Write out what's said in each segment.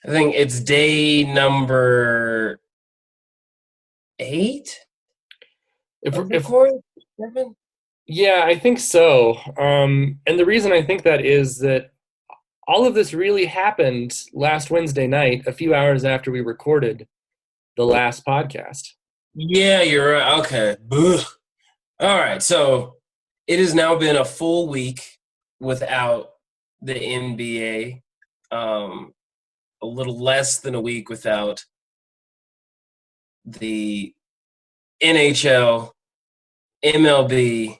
I think it's day number 8 of If recording. 7? Yeah, I think so. And the reason I think that is that all of this really happened last Wednesday night, a few hours after we recorded the last podcast. Yeah, you're right. Okay. Ugh. All right. So it has now been a full week without the NBA. A little less than a week without the NHL, MLB,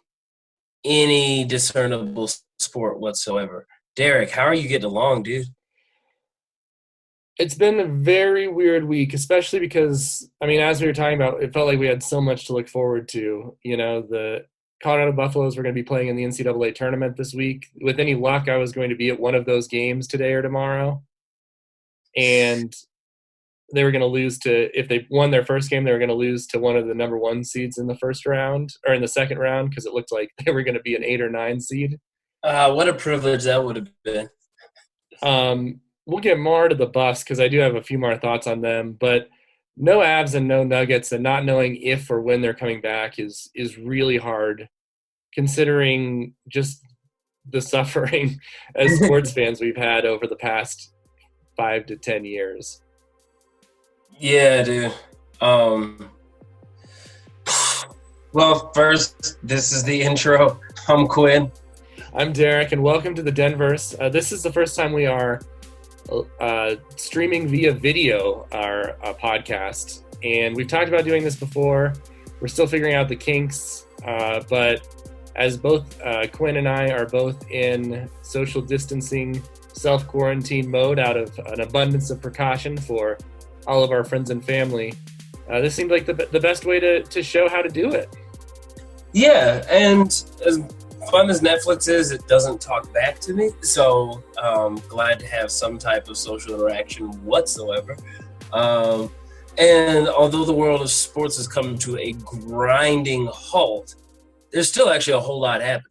any discernible sport whatsoever. Derek, how are you getting along, dude? It's been a very weird week, especially because, I mean, as we were talking about, it felt like we had so much to look forward to. The Colorado Buffaloes were going to be playing in the NCAA tournament this week. With any luck, I was going to be at one of those games today or tomorrow. And they were going to lose to, if they won their first game, they were going to lose to one of the number 1 seeds in the first round or in the second round because it looked like they were going to be an 8 or 9 seed. What a privilege that would have been. We'll get more to the Buffs because I do have a few more thoughts on them, but no Avs and no Nuggets, and not knowing if or when they're coming back is really hard, considering just the suffering as sports fans we've had over the past 5 to 10 years. Yeah, dude. Well, first, this is the intro. I'm Quinn. I'm Derek, and welcome to the Denverse. This is the first time we are streaming via video our podcast, and we've talked about doing this before. We're still figuring out the kinks, but as both Quinn and I are both in social distancing, self-quarantine mode out of an abundance of precaution for all of our friends and family, this seemed like the best way to show how to do it. Yeah, and as fun as Netflix is, it doesn't talk back to me, so glad to have some type of social interaction whatsoever. And although the world of sports has come to a grinding halt, there's still actually a whole lot happening.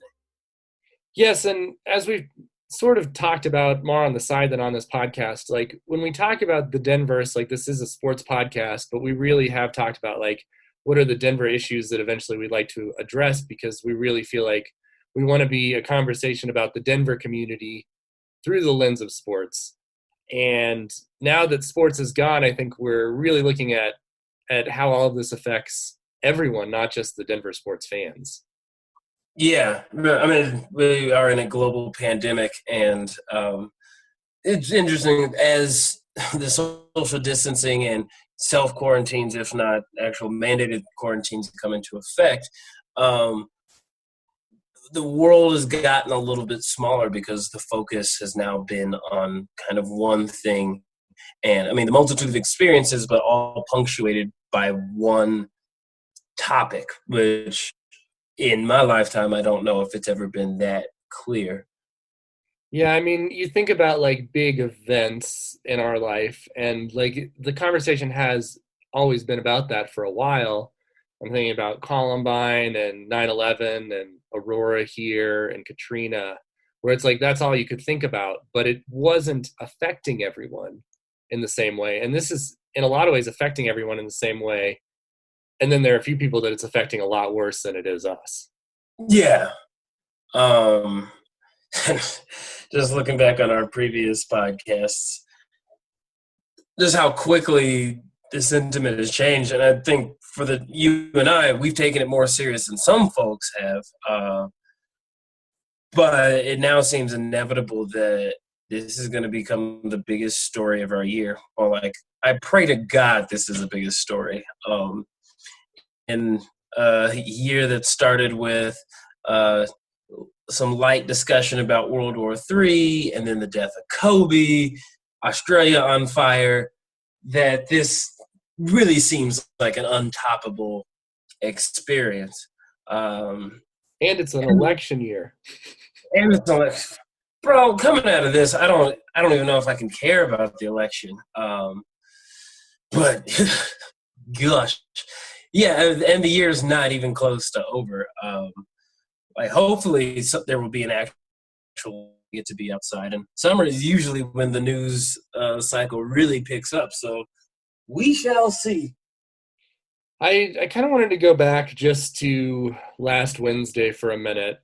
Yes, and as we've sort of talked about more on the side than on this podcast, like when we talk about the Denverse, like this is a sports podcast, but we really have talked about like what are the Denver issues that eventually we'd like to address, because we really feel like we want to be a conversation about the Denver community through the lens of sports. And now that sports is gone, I think we're really looking at how all of this affects everyone, not just the Denver sports fans. Yeah, I mean, we are in a global pandemic, and it's interesting as the social distancing and self-quarantines, if not actual mandated quarantines, come into effect. The world has gotten a little bit smaller because the focus has now been on kind of one thing. And I mean, the multitude of experiences, but all punctuated by one topic, which in my lifetime, I don't know if it's ever been that clear. Yeah, I mean, you think about like big events in our life, and like the conversation has always been about that for a while. I'm thinking about Columbine and 9/11 and Aurora here and Katrina, where it's like that's all you could think about, but it wasn't affecting everyone in the same way. And this is in a lot of ways affecting everyone in the same way. And then there are a few people that it's affecting a lot worse than it is us. Yeah. Um, just looking back on our previous podcasts, just how quickly the sentiment has changed. And I think for you and I, we've taken it more serious than some folks have. But it now seems inevitable that this is going to become the biggest story of our year. Or like, I pray to God this is the biggest story. In a year that started with some light discussion about World War III and then the death of Kobe, Australia on fire, that this really seems like an untoppable experience. And it's an election year. And it's like, bro, coming out of this, I don't even know if I can care about the election. But gosh, yeah, and the year's not even close to over. Like, hopefully, there will be an actual get to be outside. And summer is usually when the news cycle really picks up. So we shall see. I kind of wanted to go back just to last Wednesday for a minute.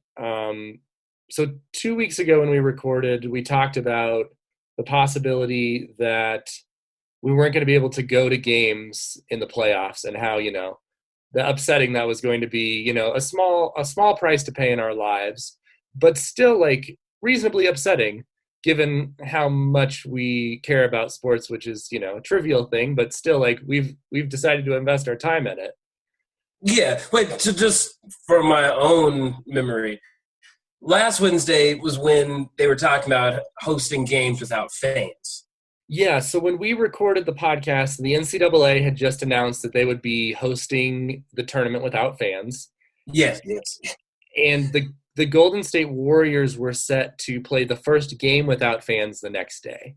So 2 weeks ago when we recorded, we talked about the possibility that we weren't going to be able to go to games in the playoffs and how, the upsetting that was going to be, a small price to pay in our lives, but still like reasonably upsetting given how much we care about sports, which is, a trivial thing, but still like we've decided to invest our time in it. Yeah, wait, to just for my own memory, last Wednesday was when they were talking about hosting games without fans. Yeah, so when we recorded the podcast, the NCAA had just announced that they would be hosting the tournament without fans. Yes. And the Golden State Warriors were set to play the first game without fans the next day.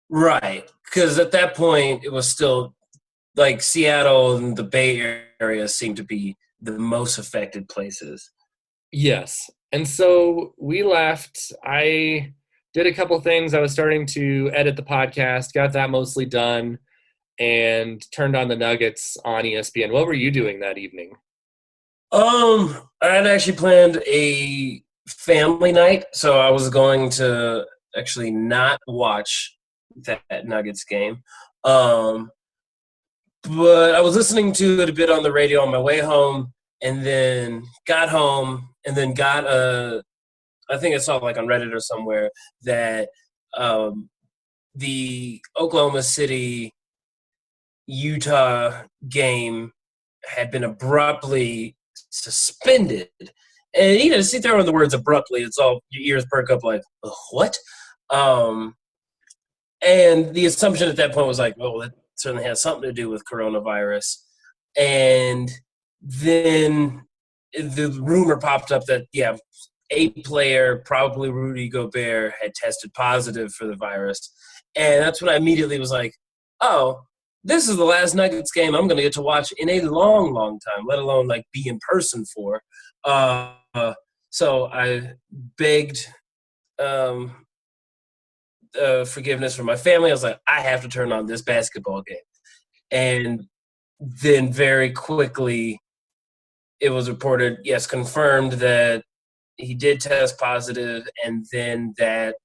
Right, because at that point it was still like Seattle and the Bay Area seemed to be the most affected places. Yes. And so we left. I did a couple things. I was starting to edit the podcast, got that mostly done, and turned on the Nuggets on ESPN. What were you doing that evening? I had actually planned a family night, so I was going to actually not watch that Nuggets game. But I was listening to it a bit on the radio on my way home, and then got home, and then got I think I saw like on Reddit or somewhere that the Oklahoma City Utah game had been abruptly suspended. And to see there on the words abruptly, it's all your ears perk up like, what? And the assumption at that point was like, well, that certainly has something to do with coronavirus. And then the rumor popped up that, a player, probably Rudy Gobert, had tested positive for the virus. And that's when I immediately was like, oh, this is the last Nuggets game I'm going to get to watch in a long, long time, let alone like be in person for. So I begged forgiveness from my family. I was like, I have to turn on this basketball game. And then very quickly it was reported, yes, confirmed that he did test positive, and then that,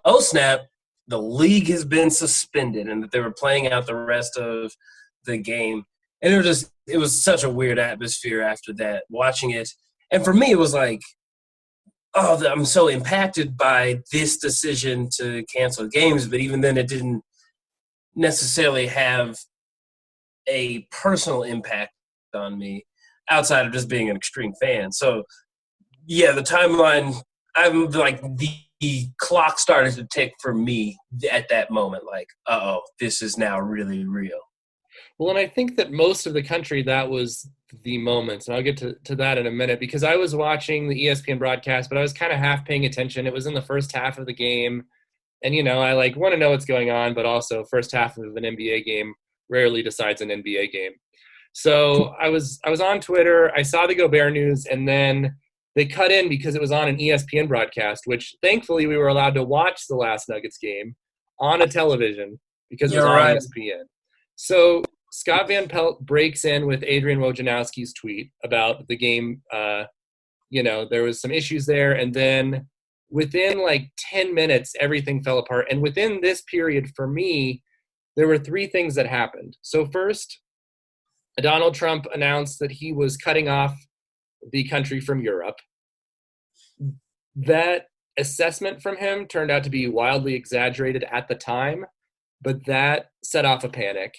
oh snap, the league has been suspended and that they were playing out the rest of the game. And it was such a weird atmosphere after that, watching it. And for me, it was like, oh, I'm so impacted by this decision to cancel games. But even then, it didn't necessarily have a personal impact on me outside of just being an extreme fan. So, yeah, the timeline, I'm like, the clock started to tick for me at that moment. Like, this is now really real. Well, and I think that most of the country, that was the moment. And I'll get to that in a minute, because I was watching the ESPN broadcast, but I was kind of half paying attention. It was in the first half of the game. And, I like want to know what's going on, but also first half of an NBA game rarely decides an NBA game. So I was on Twitter. I saw the Gobert news, and then they cut in because it was on an ESPN broadcast, which thankfully we were allowed to watch the last Nuggets game on a television because it was on ESPN. So Scott Van Pelt breaks in with Adrian Wojnarowski's tweet about the game. There was some issues there, and then within like 10 minutes, everything fell apart. And within this period, for me, there were three things that happened. So first, Donald Trump announced that he was cutting off the country from Europe. That assessment from him turned out to be wildly exaggerated at the time, but that set off a panic.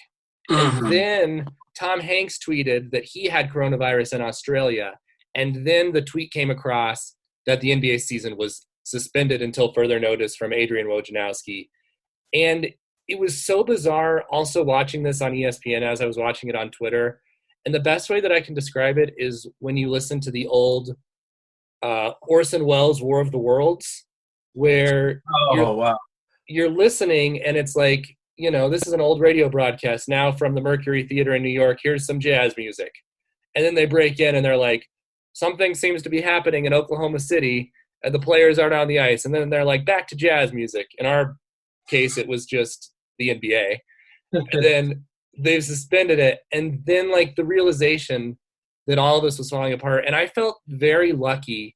Mm-hmm. And then Tom Hanks tweeted that he had coronavirus in Australia, and then the tweet came across that the NBA season was suspended until further notice from Adrian Wojnarowski. And it was so bizarre also watching this on ESPN as I was watching it on Twitter. And the best way that I can describe it is when you listen to the old Orson Welles' War of the Worlds, where you're listening and it's like, this is an old radio broadcast now from the Mercury Theater in New York. Here's some jazz music. And then they break in and they're like, something seems to be happening in Oklahoma City. and the players aren't on the ice, and then they're like, back to jazz music. In our case, it was just the NBA. And then they've suspended it, and then like the realization that all of this was falling apart. And I felt very lucky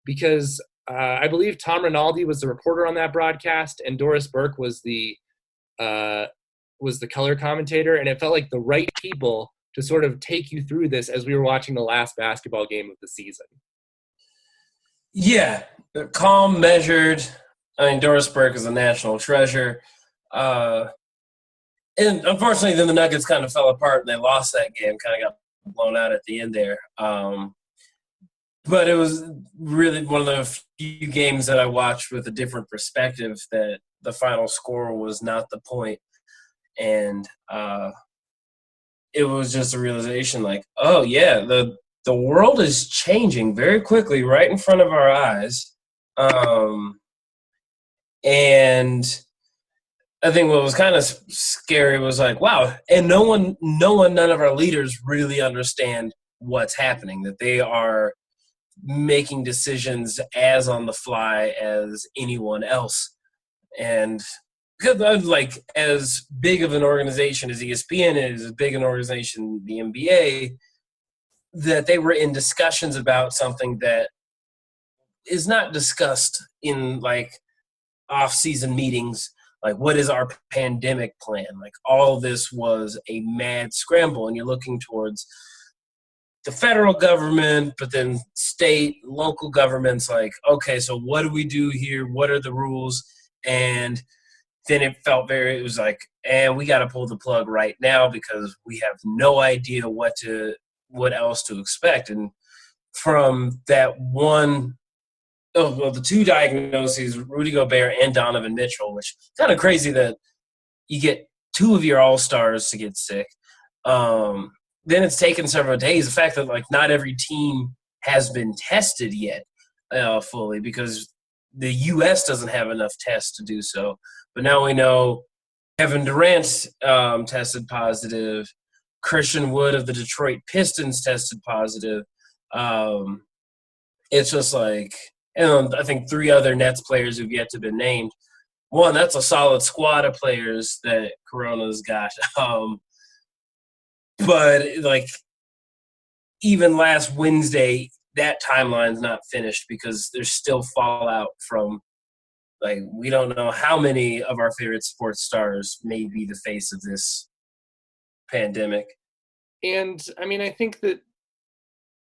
because I believe Tom Rinaldi was the reporter on that broadcast, and Doris Burke was the color commentator, and it felt like the right people to sort of take you through this as we were watching the last basketball game of the season. Yeah, calm, measured. I mean, Doris Burke is a national treasure. And unfortunately, then the Nuggets kind of fell apart and they lost that game, kind of got blown out at the end there. But it was really one of the few games that I watched with a different perspective, that the final score was not the point. And it was just a realization like, oh, yeah, the world is changing very quickly right in front of our eyes. And I think what was kind of scary was like, wow, and none of our leaders really understand what's happening, that they are making decisions as on the fly as anyone else. And because like as big of an organization as ESPN is, as big an organization the NBA, that they were in discussions about something that is not discussed in like off-season meetings. Like, what is our pandemic plan? Like, all this was a mad scramble, and you're looking towards the federal government, but then state, local governments, like, okay, so what do we do here? What are the rules? And then it was like, and we got to pull the plug right now because we have no idea what else to expect. And from that the two diagnoses, Rudy Gobert and Donovan Mitchell, which is kind of crazy that you get two of your all-stars to get sick. Then it's taken several days. The fact that like not every team has been tested yet fully, because the U.S. doesn't have enough tests to do so. But now we know Kevin Durant tested positive. Christian Wood of the Detroit Pistons tested positive. It's just like, and I think 3 other Nets players who've yet to be named. One, that's a solid squad of players that Corona's got. But like even last Wednesday, that timeline's not finished because there's still fallout from, like, we don't know how many of our favorite sports stars may be the face of this pandemic. And I mean, I think that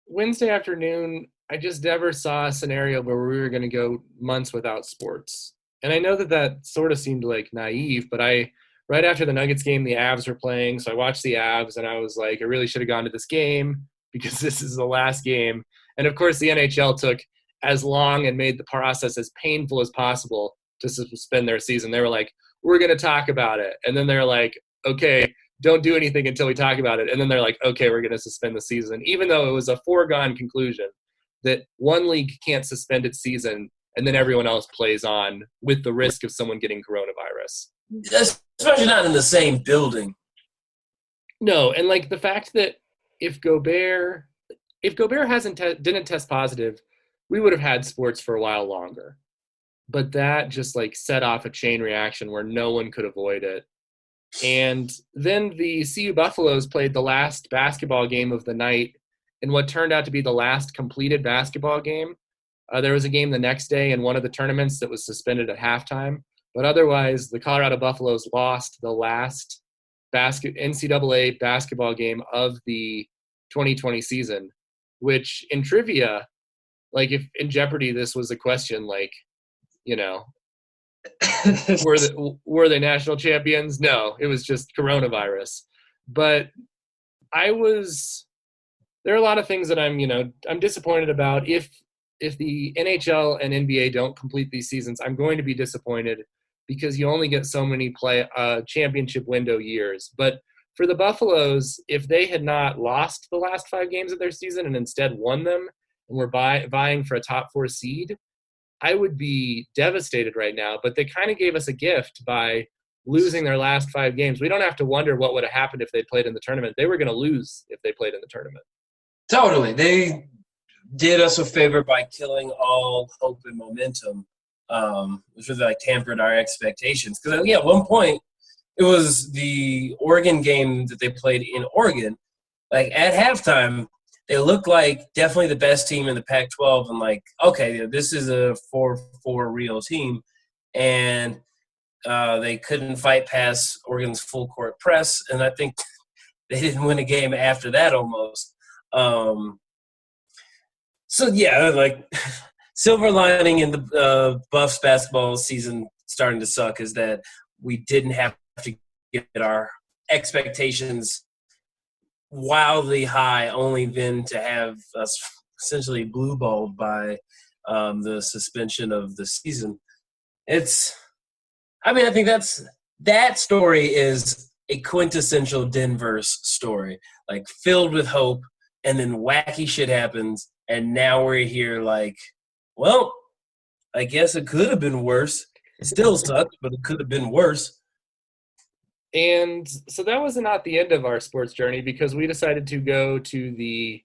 Wednesday afternoon, I just never saw a scenario where we were going to go months without sports. And I know that sort of seemed like naive, but right after the Nuggets game, the Avs were playing. So I watched the Avs and I was like, I really should have gone to this game because this is the last game. And of course the NHL took as long and made the process as painful as possible to suspend their season. They were like, we're going to talk about it. And then they're like, okay, don't do anything until we talk about it. And then they're like, okay, we're going to suspend the season, even though it was a foregone conclusion that one league can't suspend its season and then everyone else plays on with the risk of someone getting coronavirus. Especially not in the same building. No, and like the fact that if Gobert didn't test positive, we would have had sports for a while longer. But that just like set off a chain reaction where no one could avoid it. And then the CU Buffaloes played the last basketball game of the night in what turned out to be the last completed basketball game. There was a game the next day in one of the tournaments that was suspended at halftime. But otherwise, the Colorado Buffaloes lost the last NCAA basketball game of the 2020 season, which in trivia, like if in Jeopardy this was a question, like, you know, were they national champions? No, it was just coronavirus. But there are a lot of things that I'm disappointed about. If the NHL and NBA don't complete these seasons, I'm going to be disappointed because you only get so many championship window years. But for the Buffaloes, if they had not lost the last 5 games of their season and instead won them and were vying for a top 4 seed, I would be devastated right now. But they kind of gave us a gift by losing their last 5 games. We don't have to wonder what would have happened if they played in the tournament. They were going to lose if they played in the tournament. Totally. did us a favor by killing all hope and momentum, which really like tampered our expectations. Because yeah, at one point it was the Oregon game that they played in Oregon. Like at halftime, they looked like definitely the best team in the Pac-12, and like, okay, this is a 4-4 real team, and they couldn't fight past Oregon's full court press, and I think they didn't win a game after that almost. So yeah, like silver lining in the Buffs basketball season starting to suck is that we didn't have to get our expectations wildly high, only then to have us essentially blue balled by the suspension of the season. I think that story is a quintessential Denver story, like filled with hope, and then wacky shit happens, and now we're here like, well, I guess it could have been worse. It still sucked, but it could have been worse. And so that was not the end of our sports journey, because we decided to go to the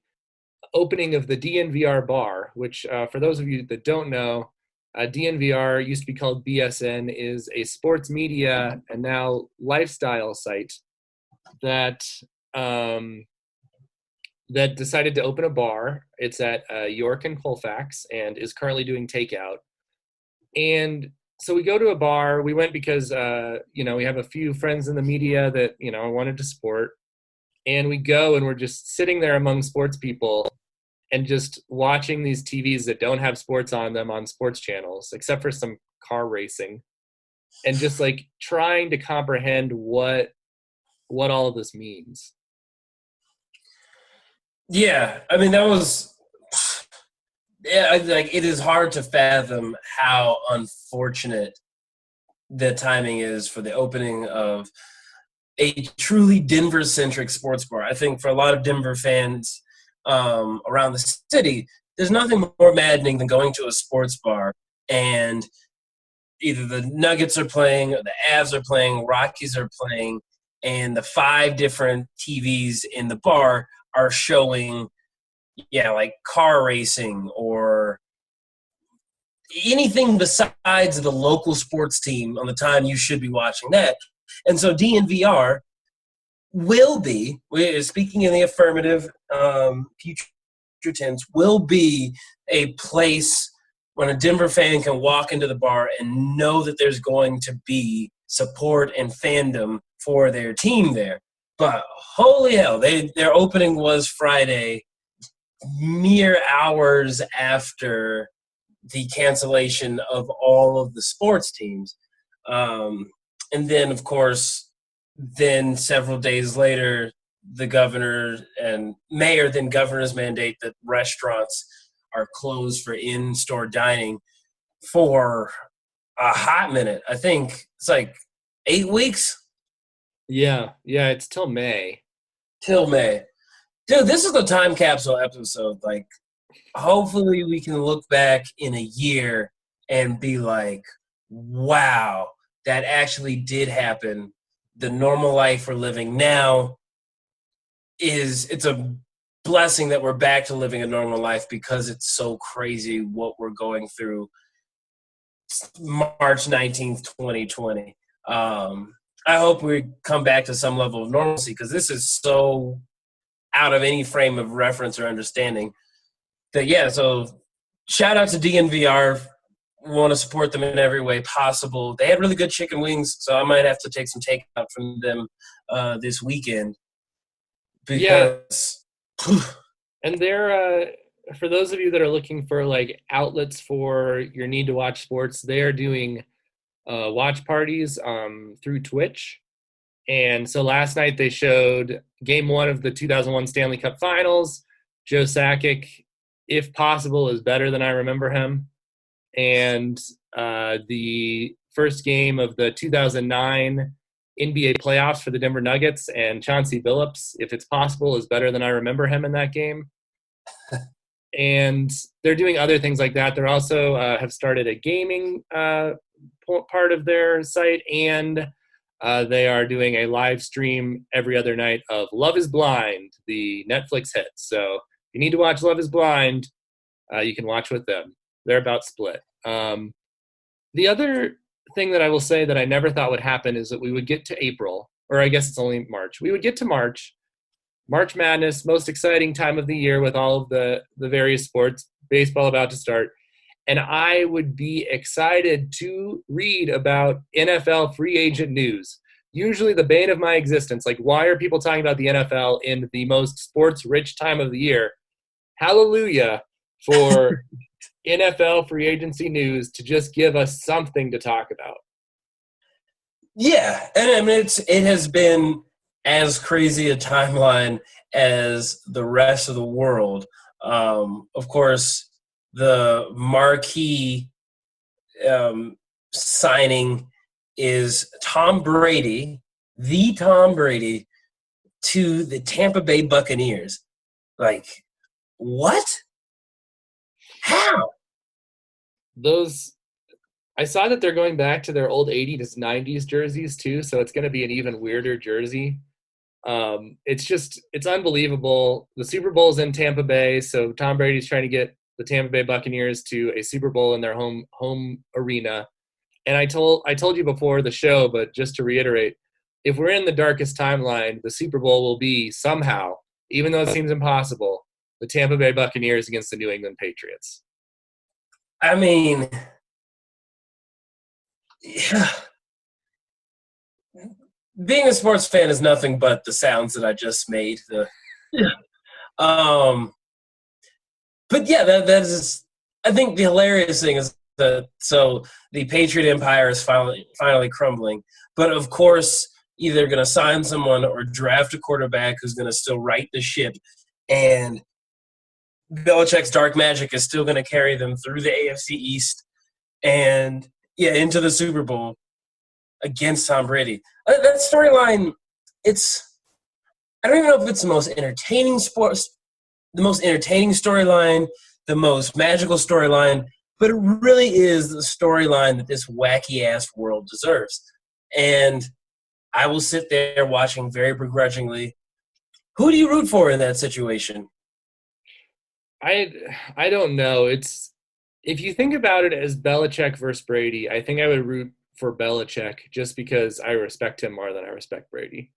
opening of the DNVR Bar, which for those of you that don't know, DNVR used to be called BSN, is a sports media and now lifestyle site that that decided to open a bar. It's at York and Colfax and is currently doing takeout. And so we go to a bar. We went because, we have a few friends in the media that, wanted to support. And we go and we're just sitting there among sports people and just watching these TVs that don't have sports on them on sports channels, except for some car racing, and just like trying to comprehend what all of this means. Yeah, I mean that was like it is hard to fathom how unfortunate the timing is for the opening of a truly Denver-centric sports bar. I think for a lot of Denver fans around the city, there's nothing more maddening than going to a sports bar and either the Nuggets are playing, or the Avs are playing, Rockies are playing, and the 5 different TVs in the bar are showing, like car racing or anything besides the local sports team on the time you should be watching that. And so DNVR will be, speaking in the affirmative, future tense, will be a place when a Denver fan can walk into the bar and know that there's going to be support and fandom for their team there. But holy hell, their opening was Friday, mere hours after the cancellation of all of the sports teams. And then, of course, several days later, the governor and mayor then governor's mandate that restaurants are closed for in-store dining for a hot minute. I think it's like 8 weeks. Yeah, it's till May. Till May. Dude, this is the time capsule episode. Like, hopefully we can look back in a year and be like, wow, that actually did happen. The normal life we're living now it's a blessing that we're back to living a normal life, because it's so crazy what we're going through March 19th, 2020. I hope we come back to some level of normalcy, because this is so out of any frame of reference or understanding. That, yeah, so shout out to DNVR. We want to support them in every way possible. They had really good chicken wings, so I might have to take some takeout from them this weekend. Because, yeah. And they're for those of you that are looking for like outlets for your need to watch sports, they are doing watch parties through Twitch. And so last night they showed Game 1 of the 2001 Stanley Cup Finals. Joe Sakic, if possible, is better than I remember him. And the first game of the 2009 NBA playoffs for the Denver Nuggets, and Chauncey Billups, if it's possible, is better than I remember him in that game. And they're doing other things like that. They're also have started a gaming part of their site, and they are doing a live stream every other night of Love is Blind, the Netflix hit. So if you need to watch Love is Blind, You can watch with them. They're about split. The other thing that I will say that I never thought would happen is that we would get to April, or I guess it's only March. We would get to March Madness, most exciting time of the year with all of the various sports, baseball about to start. And I would be excited to read about NFL free agent news. Usually the bane of my existence. Like, why are people talking about the NFL in the most sports-rich time of the year? Hallelujah for NFL free agency news to just give us something to talk about. Yeah, and I mean it has been as crazy a timeline as the rest of the world. Of course, the marquee signing is Tom Brady, the Tom Brady, to the Tampa Bay Buccaneers. Like, what? How? I saw that they're going back to their old 80s, 90s jerseys too, so it's going to be an even weirder jersey. It's unbelievable. The Super Bowl's in Tampa Bay, so Tom Brady's trying to get the Tampa Bay Buccaneers to a Super Bowl in their home arena. And I told you before the show, but just to reiterate, if we're in the darkest timeline, the Super Bowl will be somehow, even though it seems impossible, the Tampa Bay Buccaneers against the New England Patriots. I mean, yeah. Being a sports fan is nothing but the sounds that I just made. Um, but yeah, that is. I think the hilarious thing is that so the Patriot Empire is finally crumbling. But of course, either going to sign someone or draft a quarterback who's going to still right the ship, and Belichick's dark magic is still going to carry them through the AFC East and into the Super Bowl against Tom Brady. That storyline, I don't even know if it's the most entertaining storyline, the most magical storyline, but it really is the storyline that this wacky-ass world deserves. And I will sit there watching very begrudgingly. Who do you root for in that situation? I don't know. If you think about it as Belichick versus Brady, I think I would root for Belichick just because I respect him more than I respect Brady.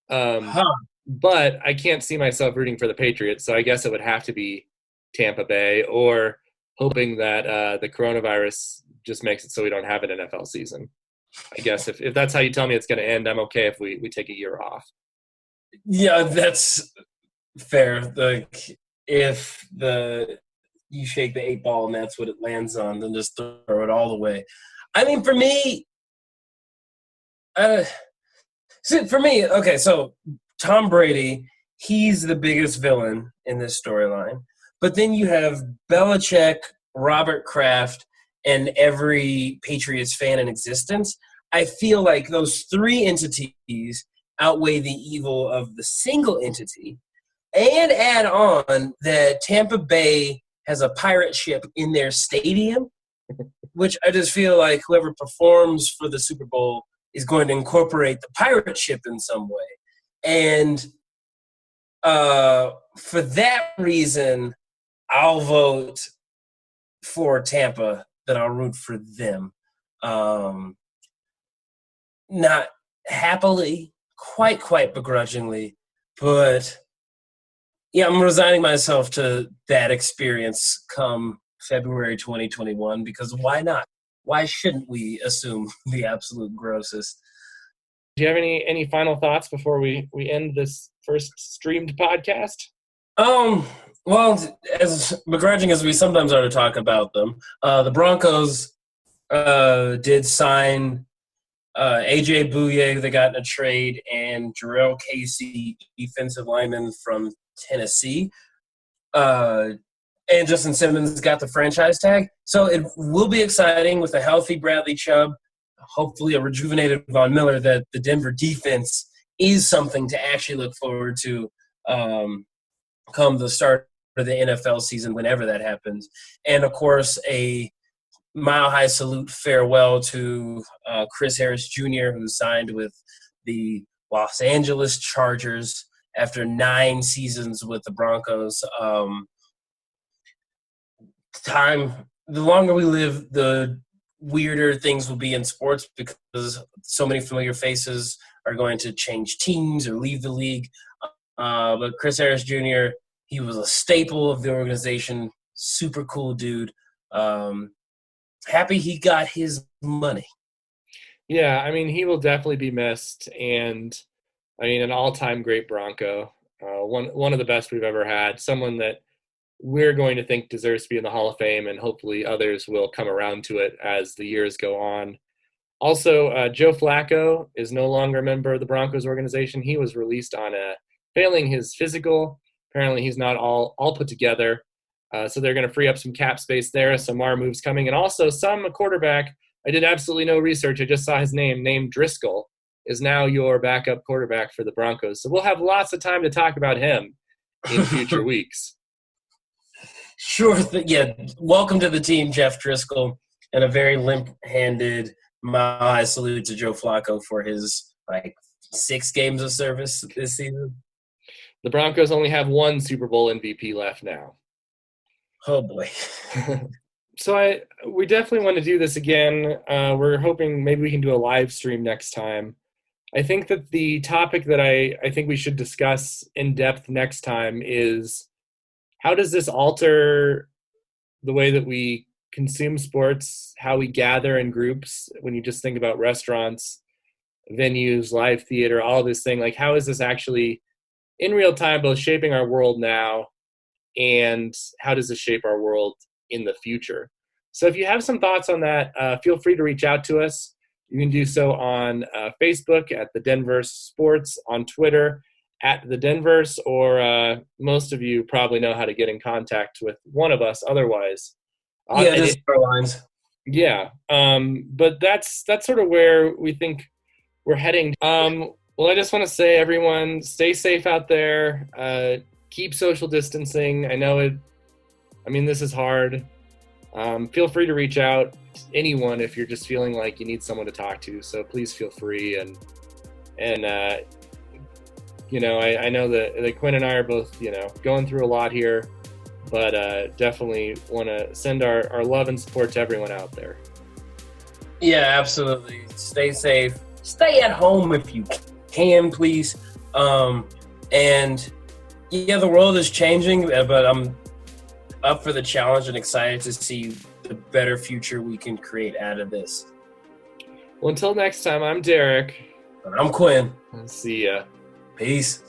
Huh. But I can't see myself rooting for the Patriots, so I guess it would have to be Tampa Bay or hoping that the coronavirus just makes it so we don't have an NFL season. I guess if that's how you tell me it's going to end, I'm okay if we take a year off. Yeah, that's fair. Like, if you shake the 8 ball and that's what it lands on, then just throw it all away. I mean, for me, okay, so Tom Brady, he's the biggest villain in this storyline. But then you have Belichick, Robert Kraft, and every Patriots fan in existence. I feel like those three entities outweigh the evil of the single entity. And add on that Tampa Bay has a pirate ship in their stadium, which I just feel like whoever performs for the Super Bowl is going to incorporate the pirate ship in some way. And for that reason, I'll vote for Tampa, that I'll root for them. Not happily, quite begrudgingly, but yeah, I'm resigning myself to that experience come February 2021 because why not? Why shouldn't we assume the absolute grossest? Do you have any final thoughts before we end this first streamed podcast? Well, as begrudging as we sometimes are to talk about them, the Broncos did sign AJ Bouye, they got in a trade, and Jarrell Casey, defensive lineman from Tennessee. And Justin Simmons got the franchise tag. So it will be exciting with a healthy Bradley Chubb, hopefully a rejuvenated Von Miller, that the Denver defense is something to actually look forward to come the start of the NFL season, whenever that happens. And, of course, a mile-high salute farewell to Chris Harris Jr., who signed with the Los Angeles Chargers after 9 seasons with the Broncos. the longer we live, the weirder things will be in sports because so many familiar faces are going to change teams or leave the league. But Chris Harris Jr., he was a staple of the organization. Super cool dude. Happy he got his money. Yeah, I mean, he will definitely be missed, and I mean, an all-time great Bronco, one of the best we've ever had. Someone that we're going to think deserves to be in the Hall of Fame, and hopefully others will come around to it as the years go on. Also, Joe Flacco is no longer a member of the Broncos organization. He was released on failing his physical. Apparently, he's not all put together. So they're going to free up some cap space there. Some more moves coming. And also some quarterback. I did absolutely no research. I just saw his name, named Driscoll, is now your backup quarterback for the Broncos. So we'll have lots of time to talk about him in future weeks. Sure. Yeah. Welcome to the team, Jeff Driscoll, and a very limp-handed mile-high salute to Joe Flacco for his 6 games of service this season. The Broncos only have one Super Bowl MVP left now. Oh boy. So we definitely want to do this again. We're hoping maybe we can do a live stream next time. I think that the topic that I think we should discuss in depth next time is, how does this alter the way that we consume sports, how we gather in groups? When you just think about restaurants, venues, live theater, all this thing, like how is this actually in real time both shaping our world now, and how does this shape our world in the future? So if you have some thoughts on that, feel free to reach out to us. You can do so on Facebook at the DNVR Sports, on Twitter at the DNVR, or most of you probably know how to get in contact with one of us otherwise. Yeah, just our lines. Yeah, but that's sort of where we think we're heading. Well, I just want to say, everyone, stay safe out there. Keep social distancing. I know this is hard. Feel free to reach out to anyone if you're just feeling like you need someone to talk to. So please feel free. And I know that Quinn and I are both, going through a lot here, but definitely want to send our love and support to everyone out there. Yeah, absolutely. Stay safe. Stay at home if you can, please. And yeah, the world is changing, but I'm up for the challenge and excited to see the better future we can create out of this. Well, until next time, I'm Derek. And I'm Quinn. See ya. Peace.